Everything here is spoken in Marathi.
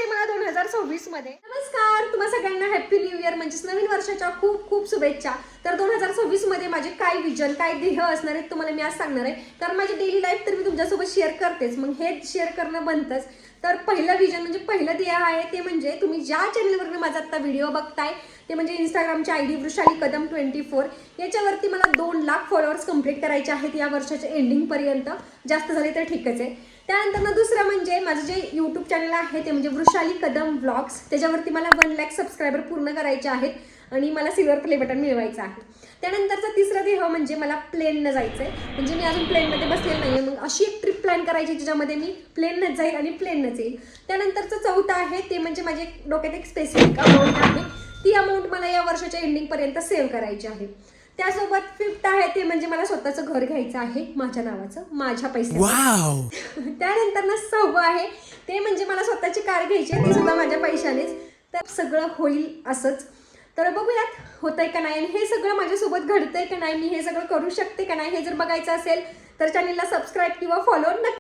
मला 2026 मध्ये. नमस्कार, तुम्हा सगळ्यांना हॅपी न्यू इयर म्हणजेच नवीन वर्षाच्या खूप खूप शुभेच्छा. तर 2026 मध्ये माझे काय विजन काय ध्येय असणार आहेत तुम्हाला मी आज सांगणार आहे. कारण माझी डेली लाईफ तर मी तुमच्यासोबत शेअर करतेच, मग हे शेअर करणं बनतंच. तर पहिलं विजन म्हणजे पहिलं ध्येय आहे ते म्हणजे तुम्ही ज्या चॅनलवर माझा आता व्हिडिओ बघताय ते म्हणजे इंस्टाग्रामची आयडी वृषाली कदम 24 याच्यावरती मला 2 लाख फॉलोअर्स कंप्लीट करायचे आहेत या वर्षाच्या एंडिंग पर्यंत. जास्त झाले तर ठीकच आहे. त्यानंतर दुसरं म्हणजे माझं जे यूट्यूब चॅनल आहे ते म्हणजे वृषाली कदम व्लॉग्स, त्याच्यावरती मला 1 लाख सबस्क्रायबर पूर्ण करायचे आहेत आणि मला सिल्वर प्ले बटन मिळवायचं आहे. त्यानंतरचं तिसरं ध्येय म्हणजे मला प्लेननं जायचं आहे. म्हणजे मी अजून प्लेनमध्ये बसलेलं नाही आहे, मग अशी एक ट्रिप प्लॅन करायची ज्याच्यामध्ये मी प्लेननंच जाईल आणि प्लेननंच येईल. त्यानंतरचं चौथं आहे ते म्हणजे माझे डोक्यात एक स्पेसिफिक अमाऊंट आहे, ती अमाऊंट मला या वर्षाच्या एंडिंगपर्यंत सेव्ह करायची आहे. त्यासोबत फिफ्थ आहे ते म्हणजे मला स्वतःचं घर घ्यायचं आहे माझ्या नावाचं, माझ्या पैशाचं. त्यानंतर ना 6वं आहे ते म्हणजे मला स्वतःची कार घ्यायची आहे, ती सुद्धा माझ्या पैशानेच. तर सगळं होईल असंच. तर बघूयात होतंय का नाही आणि हे सगळं माझ्यासोबत घडतंय का नाही, मी हे सगळं करू शकते का नाही, हे जर बघायचं असेल तर चॅनलला सबस्क्राईब किंवा फॉलो नक्की